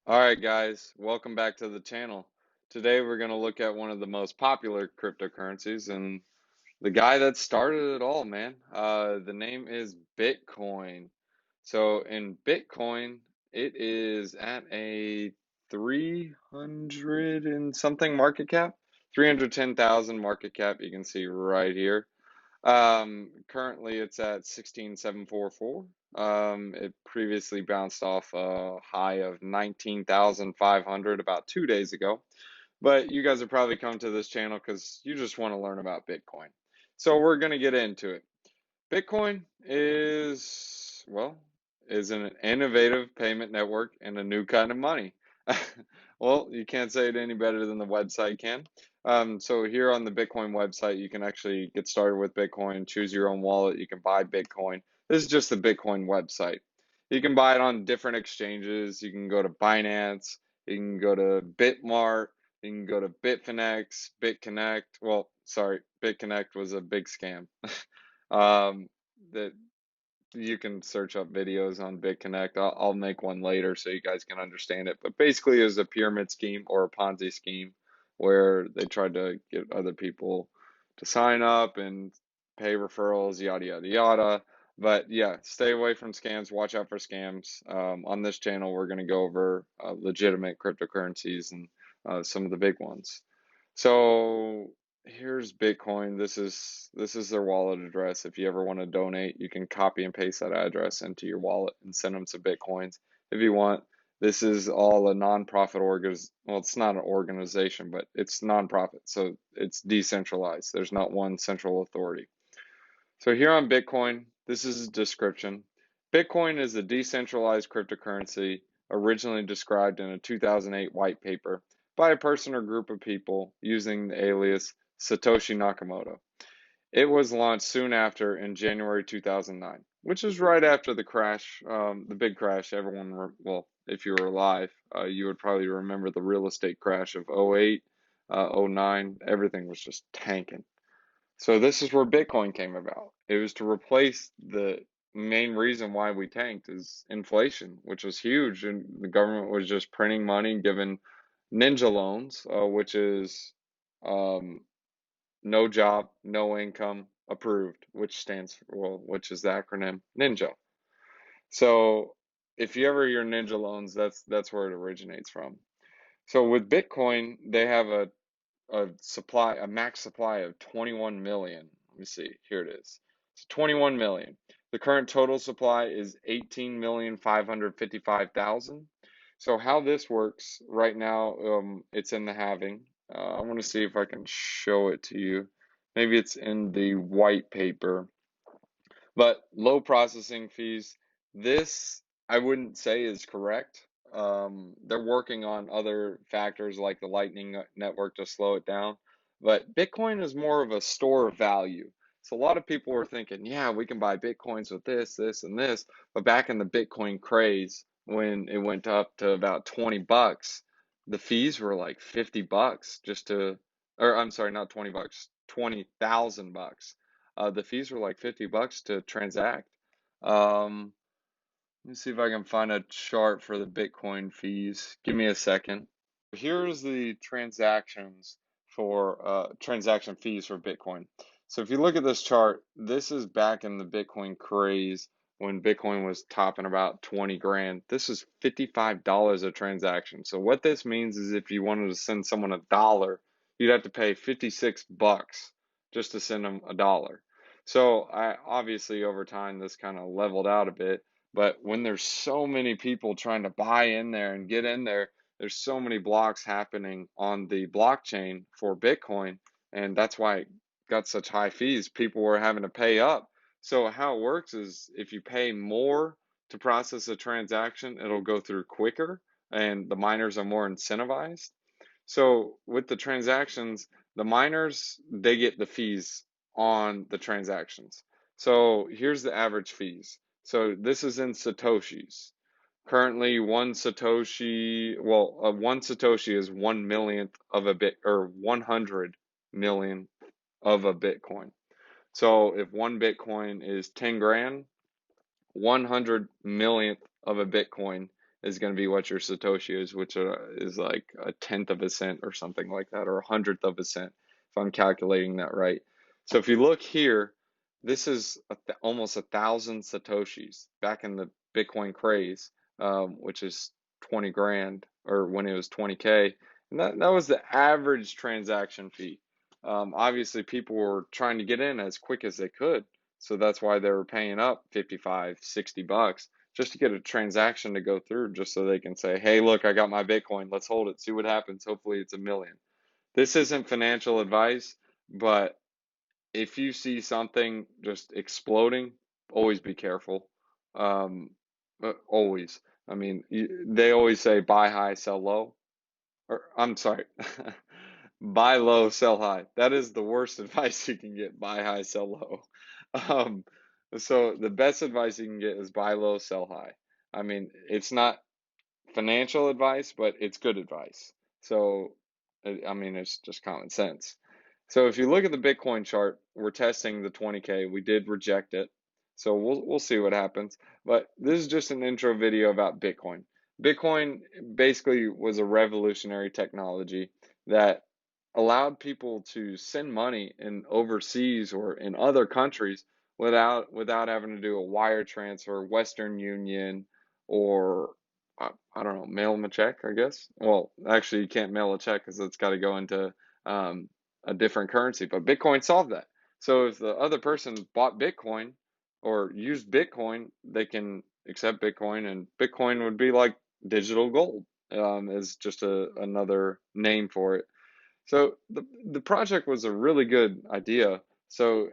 All right, guys, welcome back to the channel. Today we're going to look at one of the most popular cryptocurrencies and the guy that started it all, man. The name is Bitcoin. So in Bitcoin, it is at a 300 and something market cap, 310,000 market cap. You can see right here. Currently it's at 16,744. It previously bounced off a high of 19,500 about 2 days ago. But you guys have probably come to this channel because you just want to learn about Bitcoin. So we're going to get into it. Bitcoin is an innovative payment network and a new kind of money. Well, you can't say it any better than the website can. So here on the Bitcoin website, you can actually get started with Bitcoin, choose your own wallet. You can buy Bitcoin. This is just the Bitcoin website. You can buy it on different exchanges. You can go to Binance. You can go to Bitmart. You can go to Bitfinex, BitConnect. Well, sorry, BitConnect was a big scam. Um, that you can search up videos on BitConnect. I'll make one later so you guys can understand it. But basically, it was a pyramid scheme or a Ponzi scheme where they tried to get other people to sign up and pay referrals, yada, yada, yada. But yeah, stay away from scams. Watch out for scams. On this channel, we're going to go over legitimate cryptocurrencies and some of the big ones. So here's Bitcoin. This is their wallet address. If you ever want to donate, you can copy and paste that address into your wallet and send them some Bitcoins if you want. This is all a nonprofit well, it's not an organization, but it's nonprofit, so it's decentralized. There's not one central authority. So here on Bitcoin, this is a description. Bitcoin is a decentralized cryptocurrency originally described in a 2008 white paper by a person or group of people using the alias Satoshi Nakamoto. It was launched soon after in January 2009, which is right after the crash, the big crash. Well, if you were alive, you would probably remember the real estate crash of '08, '09. Everything was just tanking. So this is where Bitcoin came about. It was to replace the main reason why we tanked is inflation, which was huge, and the government was just printing money, giving ninja loans, which is um, no job, no income, approved, which is the acronym NINJA. So if you ever hear ninja loans, that's where it originates from. So with Bitcoin, they have a max supply of 21 million. Let me see. Here it is. It's 21 million. The current total supply is 18,555,000. So how this works right now, it's in the halving. I want to see if I can show it to you. Maybe it's in the white paper. But low processing fees, this I wouldn't say is correct. They're working on other factors like the Lightning Network to slow it down. But Bitcoin is more of a store of value. So a lot of people were thinking, yeah, we can buy Bitcoins with this, this, and this. But back in the Bitcoin craze, when it went up to about 20 bucks, the fees were like 50 bucks or I'm sorry, not 20 bucks, 20,000 bucks. The fees were like 50 bucks to transact. Um, Let me see if I can find a chart for the Bitcoin fees. Give me a second. Here's the transaction fees for Bitcoin. So if you look at this chart, this is back in the Bitcoin craze when Bitcoin was topping about 20 grand. This is $55 a transaction. So what this means is if you wanted to send someone $1, you'd have to pay 56 bucks just to send them $1. So obviously over time this kind of leveled out a bit, but when there's so many people trying to buy in there and get in there, there's so many blocks happening on the blockchain for Bitcoin, and that's why it got such high fees. People were having to pay up. So how it works is if you pay more to process a transaction, it'll go through quicker, and the miners are more incentivized. So with the transactions, the miners, they get the fees on the transactions. So here's the average fees. So this is in Satoshis. Currently, one Satoshi is 1 millionth of a bit, or 100 million of a Bitcoin. So if one Bitcoin is 10 grand, 100 millionth of a Bitcoin is going to be what your Satoshi is, which is like a tenth of a cent or something like that, or a hundredth of a cent, if I'm calculating that right. So if you look here, this is almost 1,000 Satoshis back in the Bitcoin craze, which is 20 grand, or when it was 20K. And that was the average transaction fee. Obviously, people were trying to get in as quick as they could. So that's why they were paying up 55, 60 bucks just to get a transaction to go through, just so they can say, hey, look, I got my Bitcoin. Let's hold it, see what happens. Hopefully, it's a million. This isn't financial advice, but if you see something just exploding, always be careful. Um, always. I mean, they always say buy high, sell low. Or I'm sorry, buy low, sell high. That is the worst advice you can get. Buy high, sell low. Um, so the best advice you can get is buy low, sell high. I mean, it's not financial advice, but it's good advice. So, I mean, it's just common sense. So if you look at the Bitcoin chart, we're testing the 20K. We did reject it. So we'll see what happens. But this is just an intro video about Bitcoin. Bitcoin basically was a revolutionary technology that allowed people to send money in overseas or in other countries without having to do a wire transfer, Western Union, or I don't know, mail them a check, I guess. Well, actually, you can't mail a check because it's got to go into um, a different currency. But Bitcoin solved that. So if the other person bought Bitcoin or used Bitcoin, they can accept Bitcoin, and Bitcoin would be like digital gold, is just another name for it. So the project was a really good idea. So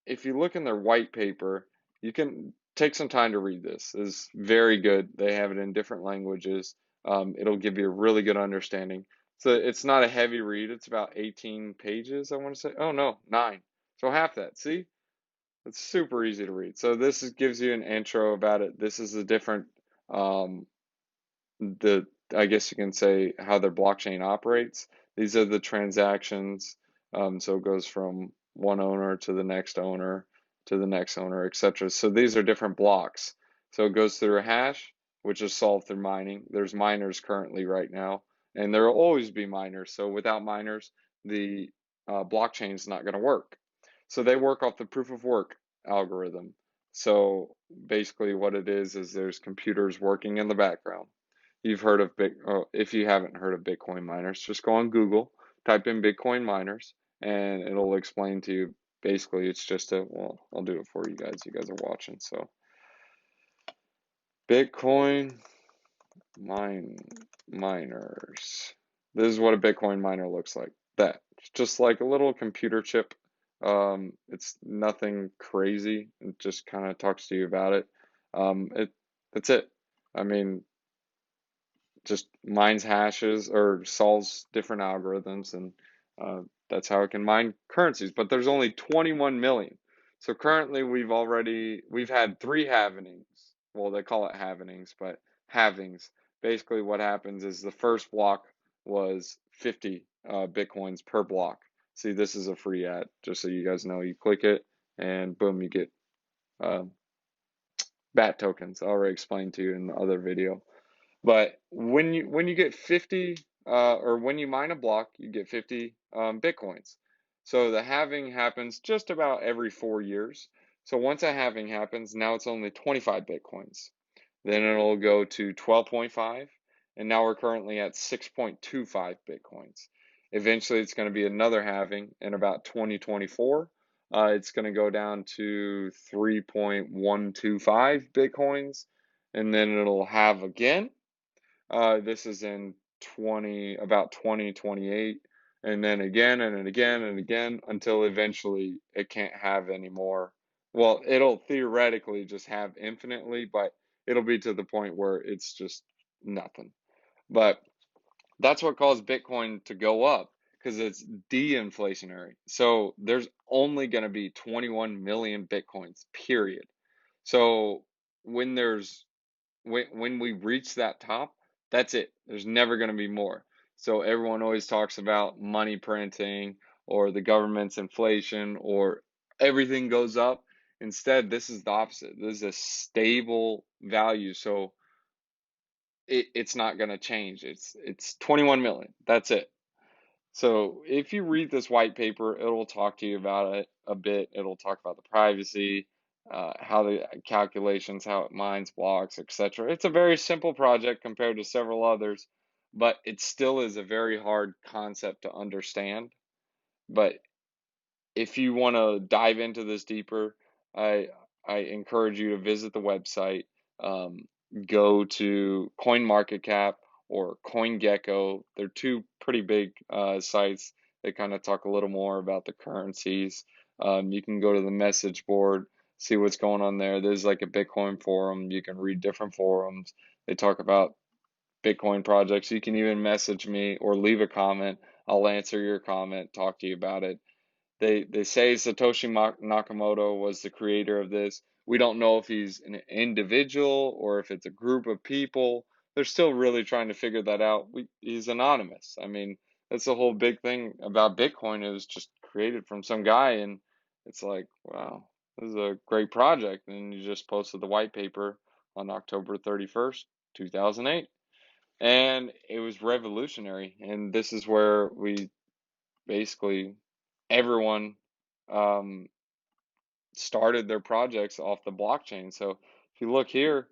if you look in their white paper, you can take some time to read this. It's very good. They have it in different languages. It'll give you a really good understanding. So it's not a heavy read. It's about 18 pages, I want to say. Oh no, 9. So half that. See? It's super easy to read. So gives you an intro about it. This is a different um, the I guess you can say how their blockchain operates. These are the transactions. So it goes from one owner to the next owner to the next owner, etc. So these are different blocks. So it goes through a hash, which is solved through mining. There's miners currently right now, and there will always be miners. So without miners, the blockchain is not going to work. So they work off the proof of work algorithm. So basically, what it is there's computers working in the background. You've heard of if you haven't heard of Bitcoin miners, just go on Google, type in Bitcoin miners, and it'll explain to you. Basically, it's just well, I'll do it for you guys. You guys are watching. So, Bitcoin miners. This is what a Bitcoin miner looks like. That. It's just like a little computer chip. It's nothing crazy. It just kind of talks to you about it. That's it. I mean, just mines hashes or solves different algorithms, and that's how it can mine currencies. But there's only 21 million. So currently we've had 3 halvenings. Well, they call it halvenings, but halvings. Basically what happens is the first block was 50 Bitcoins per block. See, this is a free ad, just so you guys know. You click it and boom, you get uh, BAT tokens. I already explained to you in the other video. But when you get 50 or when you mine a block, you get 50 Bitcoins. So the halving happens just about every 4 years. So once a halving happens, now it's only 25 Bitcoins. Then it'll go to 12.5, and now we're currently at 6.25 Bitcoins. Eventually, it's going to be another halving in about 2024. It's going to go down to 3.125 Bitcoins, and then it'll have again. This is in about 2028, and then again and again and again until eventually it can't have any more. Well, it'll theoretically just have infinitely, but it'll be to the point where it's just nothing. But that's what caused Bitcoin to go up because it's de-inflationary. So there's only going to be 21 million Bitcoins, period. So when there's when we reach that top, that's it. There's never going to be more. So everyone always talks about money printing or the government's inflation or everything goes up. Instead, this is the opposite. This is a stable value. So it's not going to change. It's 21 million. That's it. So if you read this white paper, it'll talk to you about it a bit. It'll talk about the privacy, how the calculations, how it mines blocks, etc. It's a very simple project compared to several others, but it still is a very hard concept to understand. But if you want to dive into this deeper, I I encourage you to visit the website. Um, Go to CoinMarketCap or CoinGecko. They're two pretty big sites. They kind of talk a little more about the currencies. You can go to the message board, see what's going on there. There's like a Bitcoin forum. You can read different forums. They talk about Bitcoin projects. You can even message me or leave a comment. I'll answer your comment, talk to you about it. They say Satoshi Nakamoto was the creator of this. We don't know if he's an individual or if it's a group of people. They're still really trying to figure that out. He's anonymous. I mean, that's the whole big thing about Bitcoin. It was just created from some guy, and it's like, wow, this is a great project. And you just posted the white paper on October 31st, 2008. And it was revolutionary. And this is where we basically everyone um, started their projects off the blockchain. So if you look here,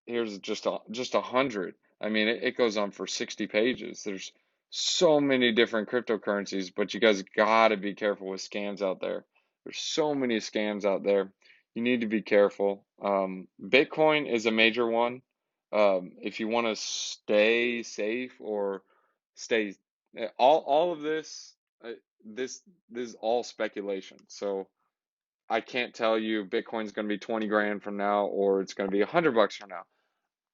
here's just 100. I mean, it goes on for 60 pages. There's so many different cryptocurrencies, but you guys gotta be careful with scams out there. There's so many scams out there. You need to be careful. Bitcoin is a major one. If you want to stay safe or stay, all of this, this this is all speculation. So I can't tell you Bitcoin's going to be 20 grand from now or it's going to be $100 from now.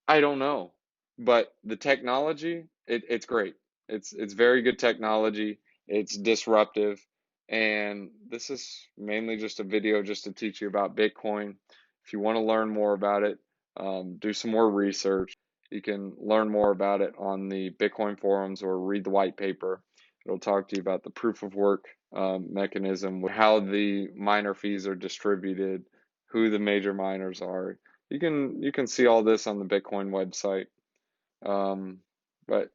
I don't know, but the technology, it's great. It's very good technology. It's disruptive, and this is mainly just a video just to teach you about Bitcoin. If you want to learn more about it, do some more research. You can learn more about it on the Bitcoin forums or read the white paper. It'll talk to you about the proof of work mechanism, how the miner fees are distributed, who the major miners are. You can see all this on the Bitcoin website. Um, but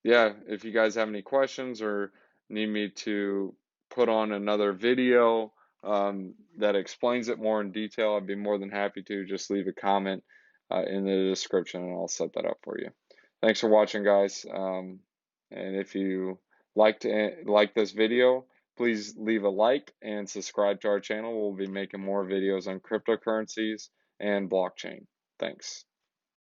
yeah, if you guys have any questions or need me to put on another video that explains it more in detail, I'd be more than happy to. Just leave a comment in the description and I'll set that up for you. Thanks for watching, guys. And if you like this video, please leave a like and subscribe to our channel. We'll be making more videos on cryptocurrencies and blockchain. Thanks.